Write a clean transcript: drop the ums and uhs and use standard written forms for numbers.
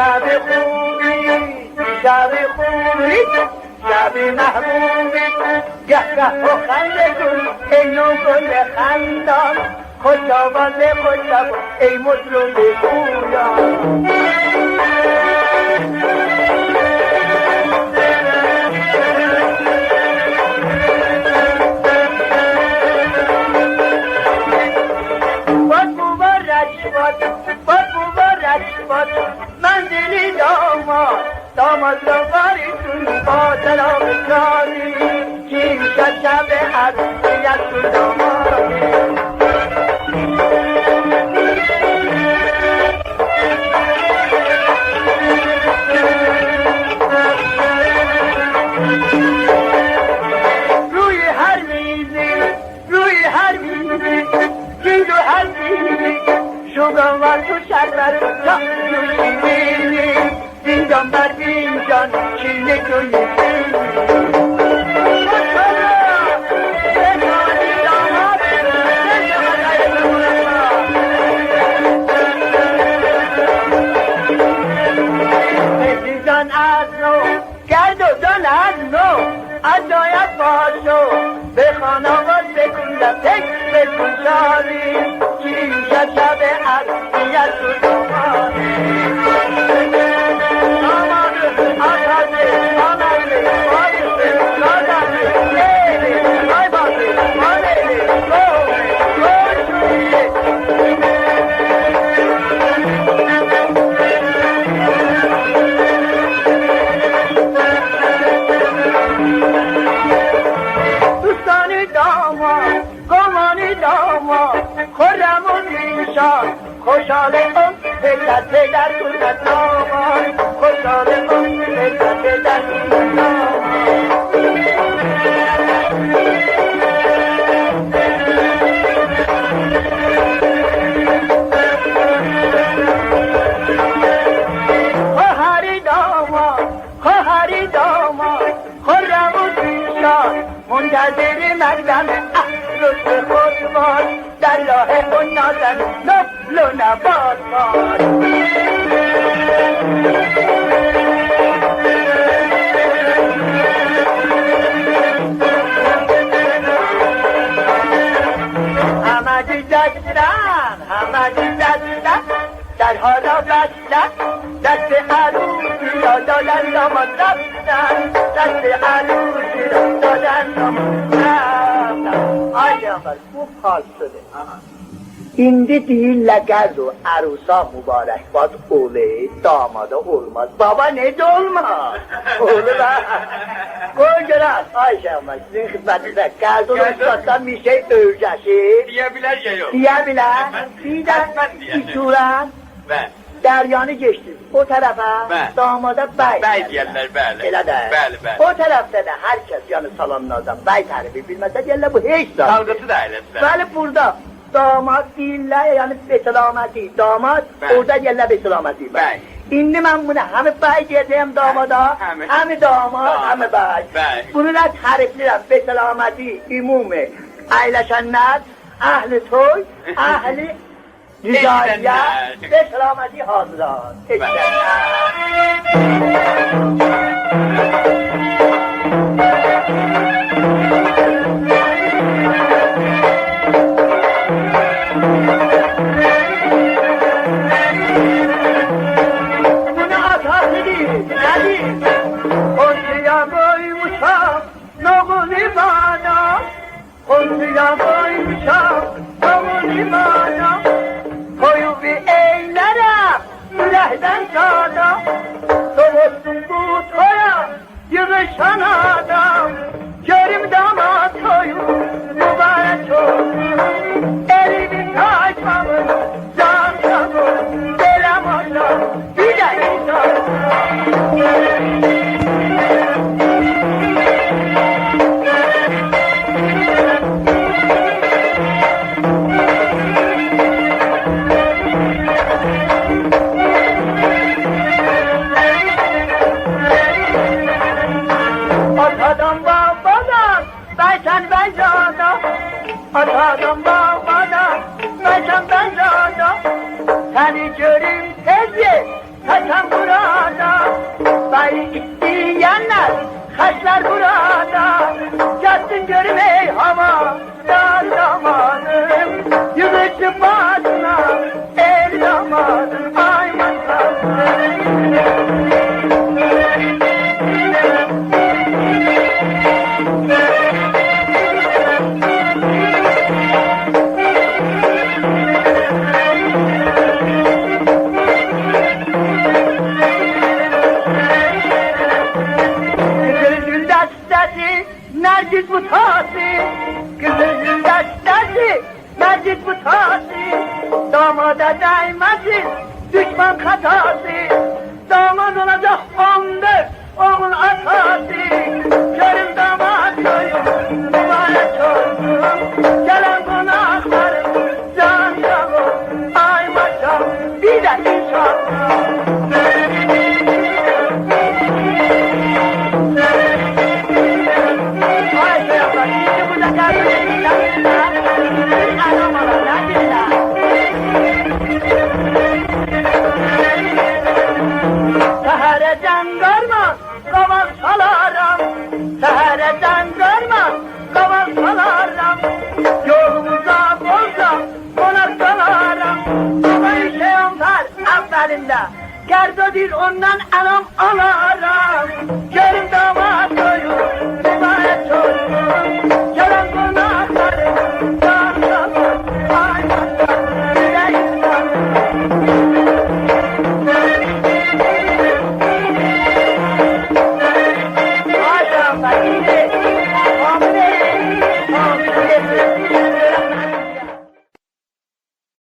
شب خوبی شب خوبی شب محبوبی گه گه و خنده گل ای نو گل خندان خوش آواز خوش آواز ای مطرب گویان منزلی داماد داواریتون با سلام شادی چین شب عروسیتون دامادی روی هر میزی چین و هر میزی شوگان تو شربت تا نوشیدی زندان بر اینجان چینه توی عزیزان از نو گرد و دان از نو از نایت باشو به خانواد بکن دفتک بکن شادی چین شب عروسیت تو دامادی خوشحال اون پدر کنت نامان خوشحال اون پدر کنت نامان خواهری دامان خرم و دیشان منتظر مردم لطف خود باد در راه اون نازن نبل و نباد باد همه دستن در حالا بستن دست عروسی را دادن داماد رفتن دست عروسی را دادن داماد رفتن آی آقا خوب حال شده ایندی دیل لگرد و عروسا مبارک باد اوله دامادا olmaz baba ne de olmaz oğlu da koyacağız Ayşe ama sizin hizmetinizde Gerdun Üstad'dan bir şey öğreneceğiz diyebilir ya yok diyebilir bir de İçuran Deryanı geçti o tarafa damada bey diyorlar böyle elə də o tarafta da herkes yani salonlardan bey tarifi bilmese diyorlar bu hiç dalgası da eylesinler böyle burada damat değiller yani beselameti damat orada yerler beselameti İndi mən bunu həm bəy gedəyəm damada həm damat həm bəy bunu da tariflirəm beselaməti ümumi əyləşənlər əhli toy əhli ricaiyə beselaməti hazıran Konsuya koymuşam, kavuni bana koyu bir eylerem, mülehden sağda soğutsun bu toya, eziyet saçan burada. Sayı isteyenler kaşlar burada. Yatsın görmey hava dar damadım. Yürüsü başına el damadım. Ay Nergis bu tasi, kızıl destesi, nergis bu tasi, damada değmesin, düşman katası, damat olacak 14, oğul atası, körüm damat köyüm, mübarek olsun, gelen konaklarım, can canım, ay maşallah, bir de inşallah. Sehere can görme, kaval salarım. Sehere can görme, kaval salarım. Yolumuza bolsa, konak salarım. Ama işe onlar evvelinde. Gerdo değil ondan anam alarım. Görüm damat koyun, mübarek olsun. Gelen konaklarım, can canım, ay maşallah, yüreğimden. Maşallah, iyi, hamile, hamile.